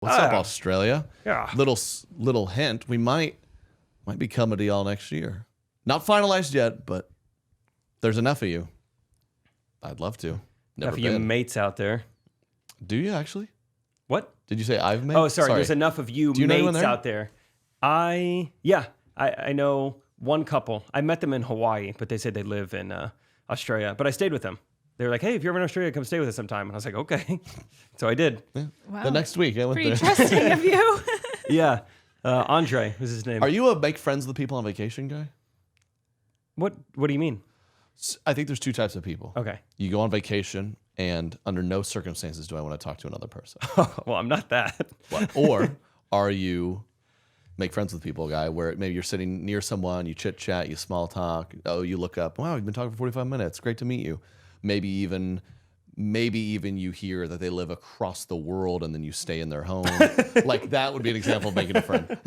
What's up, Australia? Yeah. Little hint. We might be coming to y'all next year. Not finalized yet, but there's enough of you. I'd love to. Enough of you mates out there. Do you actually? What? Did you say I've made? Oh, sorry. There's enough of you mates out there. I know one couple. I met them in Hawaii, but they said they live in Australia. But I stayed with them. They were like, "Hey, if you're ever in Australia, come stay with us sometime." And I was like, "Okay." So I did. Yeah. Wow. The next week, I went Pretty there. trusting of you. Yeah. Andre was his name. Are you a make friends with people on vacation guy? What do you mean? I think there's two types of people. Okay. You go on vacation, and under no circumstances do I want to talk to another person. Well, I'm not that. Or are you make friends with people guy where maybe you're sitting near someone, you chit chat, you small talk. Oh, you look up. Wow, we've been talking for 45 minutes. Great to meet you. Maybe even you hear that they live across the world and then you stay in their home. Like that would be an example of making a friend.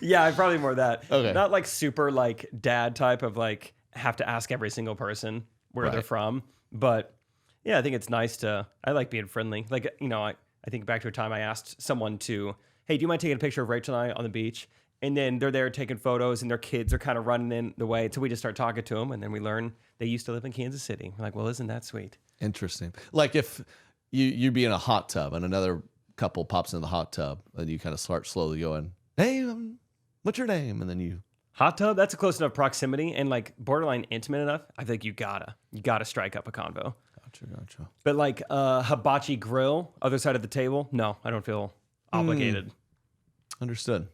Yeah, I'm probably more that. Okay. Not like super like dad type of like have to ask every single person where they're from. But yeah, I think it's nice to, I like being friendly. Like, you know, I think back to a time I asked someone to, hey, do you mind taking a picture of Rachel and I on the beach? And then they're there taking photos and their kids are kind of running in the way. So we just start talking to them and then we learn they used to live in Kansas City. We're like, well, isn't that sweet? Interesting. Like if you be in a hot tub and another couple pops in the hot tub and you kind of start slowly going, hey, what's your name? And then you... Hot tub, that's a close enough proximity and like borderline intimate enough. I think you gotta strike up a convo. Gotcha. But like hibachi grill, other side of the table, no, I don't feel obligated. Understood.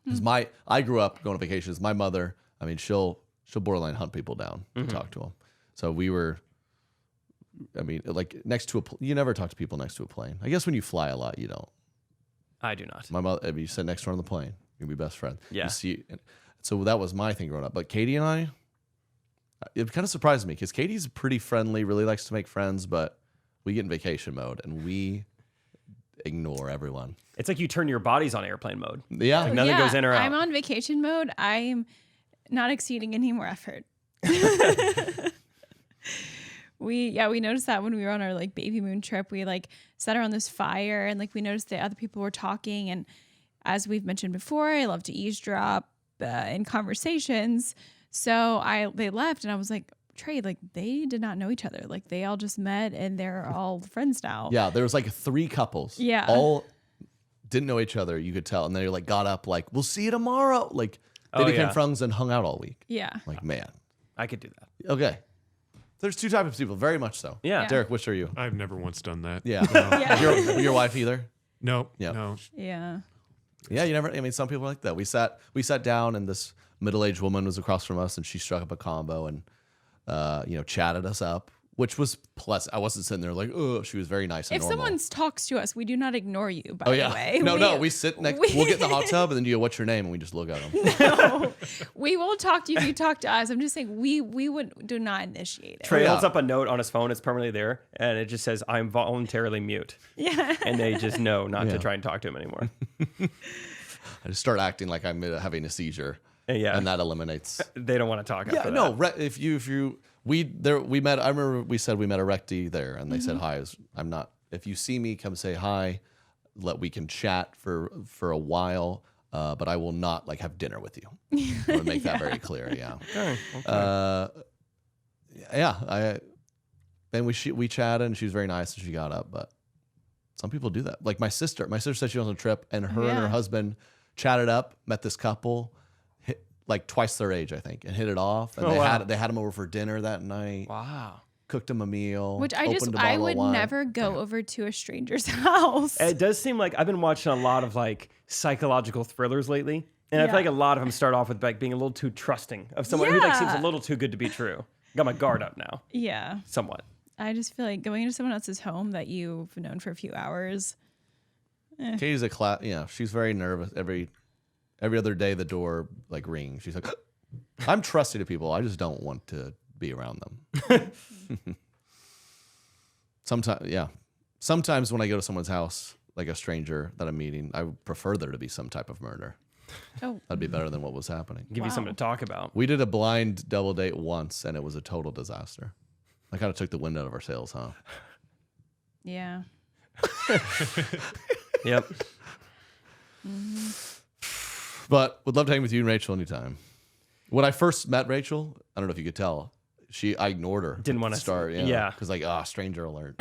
Because I grew up going on vacations. My mother, I mean, she'll borderline hunt people down to talk to them. So we were, I mean, like next to you never talk to people next to a plane. I guess when you fly a lot, you don't. I do not. My mother, if you sit next to her on the plane, you'll be best friend. Yeah. You see, so that was my thing growing up. But Katie and I, it kind of surprised me because Katie's pretty friendly, really likes to make friends, but we get in vacation mode and we ignore everyone. It's like you turn your bodies on airplane mode. Yeah. Like nothing goes in or out. I'm on vacation mode. I'm not exceeding any more effort. We noticed that when we were on our like baby moon trip, we like sat around this fire and like we noticed that other people were talking. And as we've mentioned before, I love to eavesdrop in conversations. So they left and I was like, Trey, like they did not know each other. Like they all just met and they're all friends now. Yeah. There was like 3 couples. Yeah. All didn't know each other. You could tell. And they like got up like, we'll see you tomorrow. Like they became friends and hung out all week. Yeah. Like, man. I could do that. Okay. There's 2 types of people, very much so. Yeah. Derek, which are you? I've never once done that. Yeah. No. Your wife either? No. Yeah. No. Yeah. Yeah, you never. I mean, some people are like that. We sat down, and this middle-aged woman was across from us, and she struck up a combo and chatted us up, which was pleasant. I wasn't sitting there like, oh, she was very nice and If normal. someone talks to us, we do not ignore you, by the way. No, we sit next. We'll get in the hot tub, and then you go, what's your name? And we just look at them. No, we will talk to you if you talk to us. I'm just saying we do not initiate it. Trey holds up a note on his phone. It's permanently there, and it just says, "I'm voluntarily mute." Yeah. And they just know not to try and talk to him anymore. I just start acting like I'm having a seizure. Yeah. And that eliminates. They don't want to talk. Yeah, no. If you we met. I remember we said we met a recti there, and they said hi. I'm not. If you see me, come say hi. We can chat for a while. But I will not like have dinner with you. I want to make that very clear. Yeah. Okay. Then we chatted, and she was very nice, and she got up. But some people do that. Like my sister said she was on a trip, and her and her husband chatted up, met this couple, like twice their age, I think, and hit it off. And they had them over for dinner that night. Wow. Cooked them a meal. Which I would never go over to a stranger's house. It does seem like I've been watching a lot of like psychological thrillers lately. And I feel like a lot of them start off with like being a little too trusting of someone who like seems a little too good to be true. Got my guard up now. Yeah. Somewhat. I just feel like going into someone else's home that you've known for a few hours. Katie's she's very nervous. Every other day the door like rings. She's like, I'm trusting to people. I just don't want to be around them. Sometimes when I go to someone's house, like a stranger that I'm meeting, I would prefer there to be some type of murder. Oh. That'd be better than what was happening. Give you something to talk about. We did a blind double date once, and it was a total disaster. I kind of took the wind out of our sails, huh? Yeah. Yep. But would love to hang with you and Rachel anytime. When I first met Rachel, I don't know if you could tell, I ignored her. Didn't at wanna the start. yeah. Because stranger alert.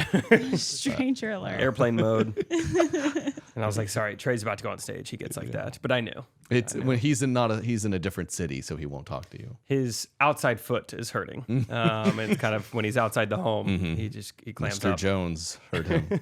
Stranger alert. Airplane mode. And I was like, sorry, Trey's about to go on stage. He gets like that. But I knew. It's when he's in a different city, so he won't talk to you. His outside foot is hurting. It's kind of when he's outside the home, he clamps Mr. up. Jones heard him.